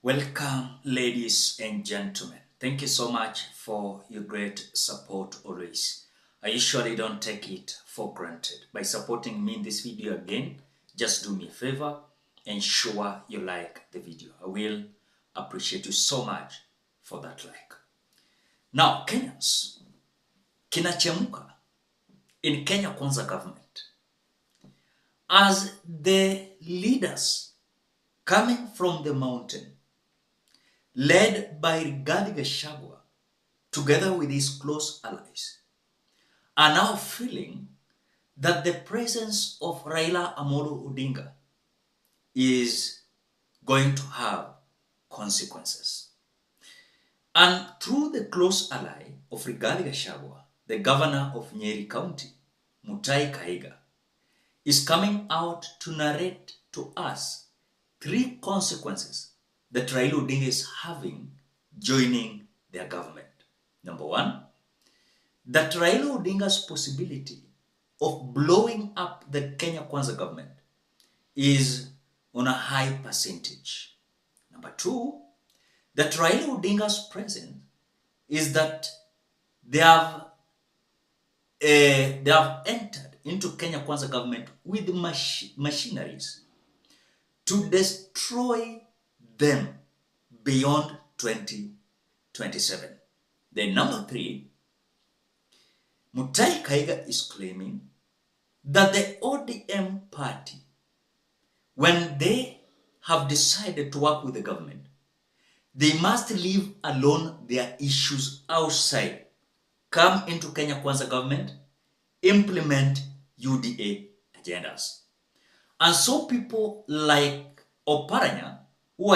Welcome, ladies and gentlemen. Thank you so much for your great support always. I usually don't take it for granted. By supporting me in this video again, just do me a favor, ensure you like the video. I will appreciate you so much for that like. Now, Kenyans, kinachemuka in Kenya.Kwanza government as the leaders coming from the mountain, led by Gachagua, together with his close allies, are now feeling that the presence of Raila Amolo Odinga is going to have consequences. And through the close ally of Gachagua, the governor of Nyeri County, Mutahi Kahiga, is coming out to narrate to us 3 consequences that Raila Odinga is having joining their government. Number 1, that Raila Odinga's possibility of blowing up the Kenya.Kwanza government is on a high percentage. Number 2, that Raila Odinga's presence is that they have entered into Kenya.Kwanza government with machineries to destroy them beyond 2027. Then number 3, Mutahi Kahiga is claiming that the ODM party, when they have decided to work with the government, they must leave alone their issues outside, come into Kenya.Kwanza government, implement UDA agendas. And so people like Oparanya, who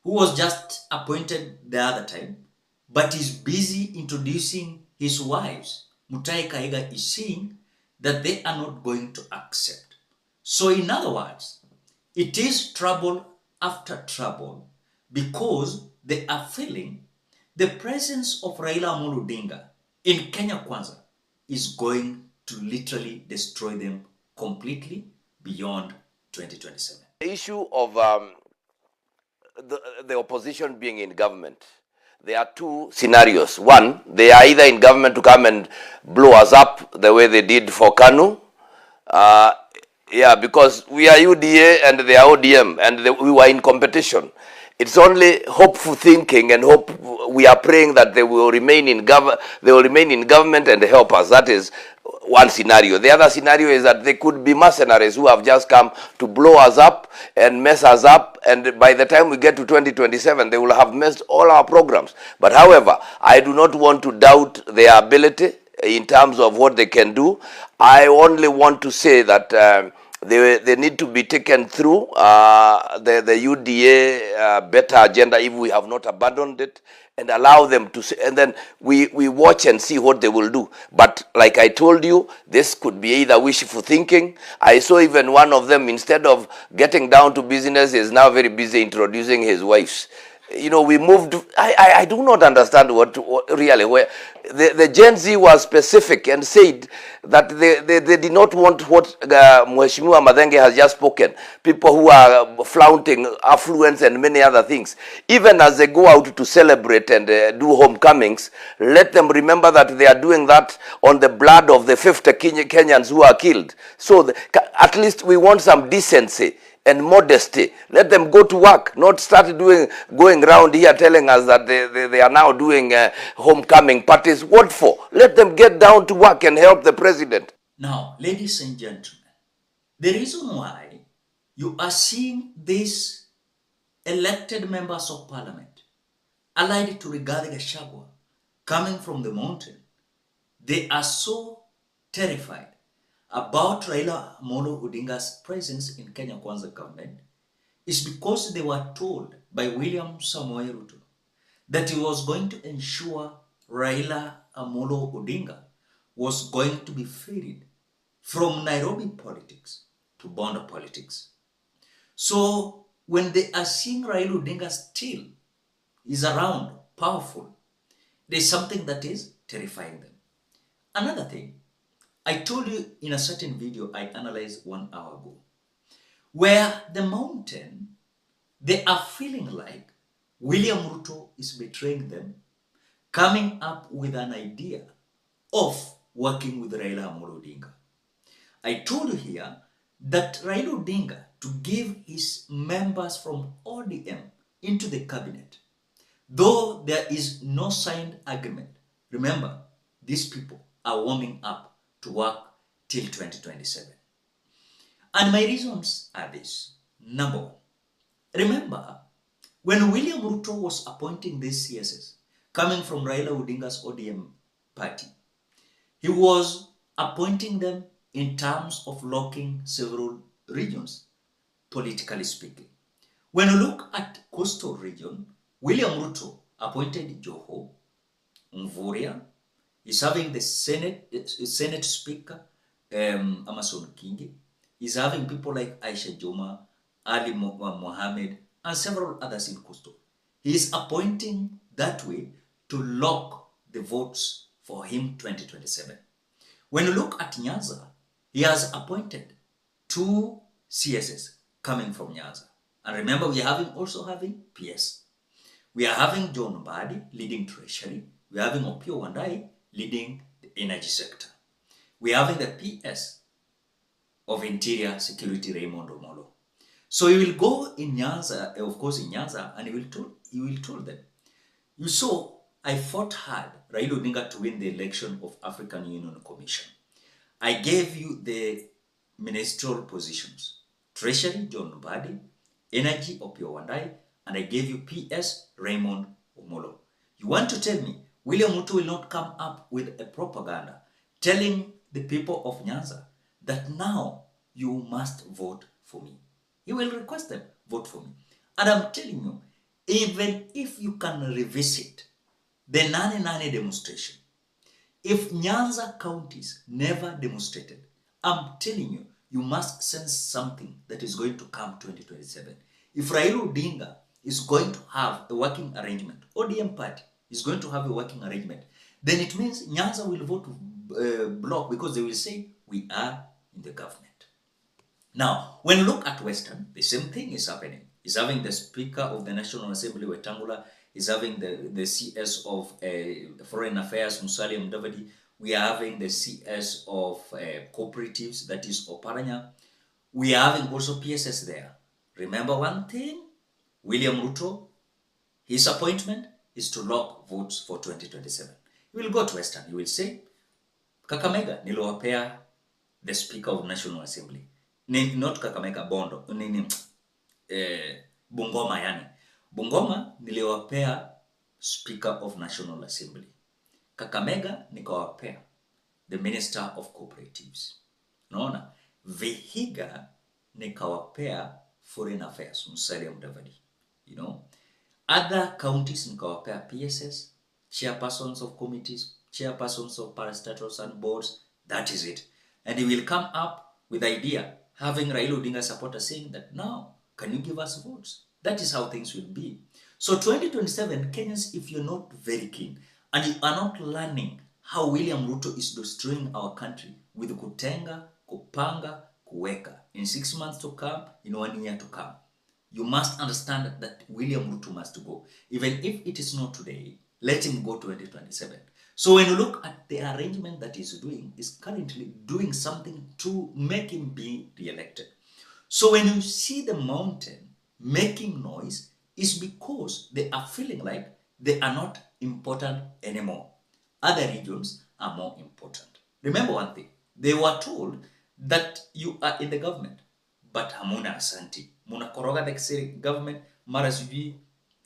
was just appointed the other time, but is busy introducing his wives, Mutahi Kahiga is saying that they are not going to accept. So in other words, it is trouble after trouble because they are feeling the presence of Raila Amolo Odinga in Kenya.Kwanza is going to literally destroy them completely beyond 2027. The issue of the opposition being in government, there are 2 scenarios. One, they are either in government to come and blow us up the way they did for KANU. Because we are UDA and they are ODM and we were in competition. It's only hopeful thinking and hope. We are praying that they will remain in government and help us. That is one scenario. The other scenario is that they could be mercenaries who have just come to blow us up and mess us up, and by the time we get to 2027, they will have messed all our programs. But however, I do not want to doubt their ability in terms of what they can do. I only want to say that they need to be taken through the UDA better agenda if we have not abandoned it, and allow them to see, and then we watch and see what they will do. But like I told you, this could be either wishful thinking. I saw even one of them, instead of getting down to business, is now very busy introducing his wives. We moved. I do not understand what really where the Gen Z was specific and said that they did not want what Mheshimiwa Madenge has just spoken. People who are flaunting affluence and many other things. Even as they go out to celebrate and do homecomings, let them remember that they are doing that on the blood of the 50 Kenyans who are killed. So at least we want some decency and modesty. Let them go to work, not start going around here telling us that they are now doing homecoming parties. What for? Let them get down to work and help the president. Now, ladies and gentlemen, the reason why you are seeing these elected members of parliament allied to Gachagua coming from the mountain, they are so terrified about Raila Amolo Odinga's presence in Kenya.Kwanza government is because they were told by William Samoei Ruto that he was going to ensure Raila Amolo Odinga was going to be freed from Nairobi politics to Bondo politics. So when they are seeing Raila Odinga still is around, powerful, there's something that is terrifying them. Another thing, I told you in a certain video I analyzed 1 hour ago, where the mountain They are feeling like William Ruto is betraying them, coming up with an idea of working with Raila Amolo Odinga. I told you here that Raila Odinga to give his members from ODM into the cabinet, though there is no signed agreement. Remember, these people are warming up to work till 2027. And my reasons are this. Number one, remember when William Ruto was appointing these CSs coming from Raila Odinga's ODM party, he was appointing them in terms of locking several regions, politically speaking. When you look at coastal region, William Ruto appointed Joho, Mvurya, he's having the Senate Speaker, Amason Kingi. He's having people like Aisha Joma, Ali Mohammed, and several others in coastal. He is appointing that way to lock the votes for him 2027. When you look at Nyanza, he has appointed 2 CSs coming from Nyanza. And remember, we are also having PS. We are having John Mbadi leading Treasury. We are having Opio Wandai leading the energy sector. We are having the PS of Interior Security, Raymond Omolo. So he will go in Nyanza, of course in Nyanza, and he will tell them, you saw, I fought hard, Raila Odinga, to win the election of African Union Commission. I gave you the ministerial positions, Treasury, John Mbadi, Energy, Opio Wandai, and I gave you PS, Raymond Omolo. You want to tell me William Ruto will not come up with a propaganda telling the people of Nyanza that now you must vote for me? He will request them, vote for me. And I'm telling you, even if you can revisit the 99 demonstration, if Nyanza counties never demonstrated, I'm telling you, you must sense something that is going to come 2027. If Raila Odinga is going to have a working arrangement, ODM party is going to have a working arrangement, then it means Nyanza will vote block because they will say, we are in the government. Now, when you look at Western, the same thing is happening. He's having the Speaker of the National Assembly, Wetangula, is having the CS of Foreign Affairs, Musalia Mudavadi. We are having the CS of cooperatives, that is Oparanya. We are having also PSS there. Remember one thing, William Ruto, his appointment is to lock votes for 2027. You will go to Western, you will say, Kakamega, niliwapea the Speaker of National Assembly. Not Kakamega, Bondo, Bungoma yani. Bungoma niliwapea Speaker of National Assembly. Kakamega nikawapea the Minister of Cooperatives. Unaona? Vihiga nikawapea Foreign Affairs, Musalia Mudavadi. You know? Other counties nikawapea PSS, chairpersons of committees, chairpersons of parastatals and boards. That is it. And he will come up with the idea, having Raila Odinga supporters saying that now, can you give us votes? That is how things will be. So 2027, Kenyans, if you're not very keen and you are not learning how William Ruto is destroying our country with kutenga, kupanga, kuweka, in 6 months to come, in 1 year to come, you must understand that William Ruto must go. Even if it is not today, let him go 2027. So when you look at the arrangement that he's doing, is currently doing something to make him be re-elected. So when you see the mountain making noise, is because they are feeling like they are not important anymore. Other regions are more important. Remember one thing, they were told that you are in the government, but hamuna asanti. Muna koroga the government, mara sujui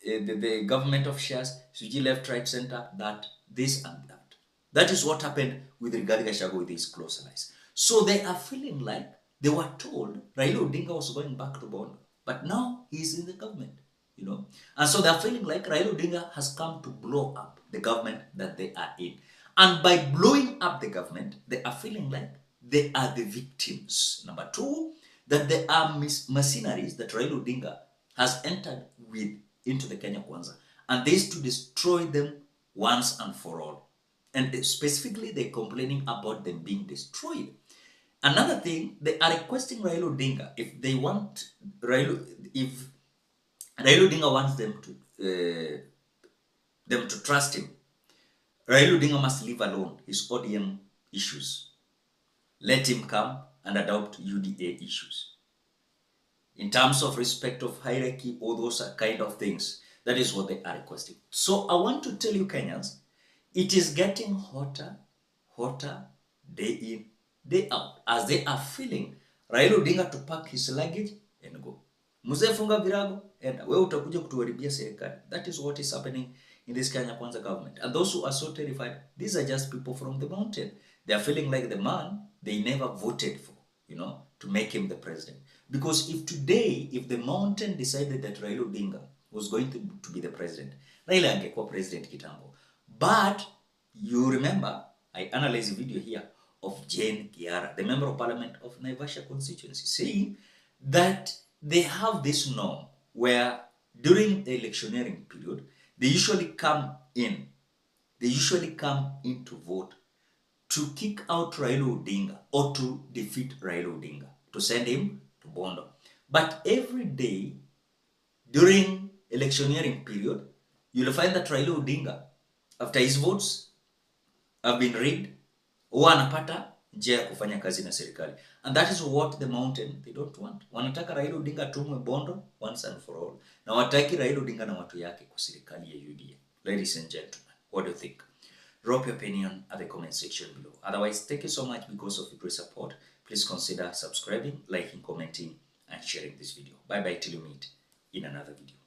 the government of shares, sujui left, right, center, that, this and that. That is what happened with regarding Gachagua with his close allies. So they are feeling like they were told Raila Odinga was going back to Bondo, but now he's in the government, you know. And so they're feeling like Raila Odinga has come to blow up the government that they are in. And by blowing up the government, they are feeling like they are the victims. Number two, that there are mercenaries that Raila Odinga has entered with into the Kenya Kwanza. And this to destroy them once and for all. And specifically, they're complaining about them being destroyed. Another thing, they are requesting Raila Odinga, if they want Raila, if Raila Odinga wants them to trust him. Raila Odinga must leave alone his ODM issues. Let him come and adopt UDA issues. In terms of respect of hierarchy, all those kind of things, that is what they are requesting. So I want to tell you Kenyans, it is getting hotter, day in, day out, as they are feeling Raila Odinga to pack his luggage and go. Mzee funga virago, and wewe utakuja kutuharibia serikali. That is what is happening in this Kenya Kwanza government. And those who are so terrified, these are just people from the mountain. They are feeling like the man they never voted for, to make him the president. Because if the mountain decided that Raila Odinga was going to be the president, Raila angekuwa president kitambo. But you remember, I analyzed a video here of Jane Kiara, the member of parliament of Naivasha constituency, saying that they have this norm where during the electioneering period, they usually come in to vote to kick out Raila Odinga or to defeat Raila Odinga, to send him to Bondo. But every day during electioneering period, you'll find that Raila Odinga, after his votes have been rigged, huwa anapata njia ya kufanya kazi na serikali. And that is what the mountain, they don't want. Wanataka Raila Odinga atumwe Bondo once and for all. Na wataki Raila Odinga na watu yake kwa serikali ya UDA. Ladies and gentlemen, what do you think? Drop your opinion at the comment section below. Otherwise, thank you so much because of your great support. Please consider subscribing, liking, commenting, and sharing this video. Bye bye till you meet in another video.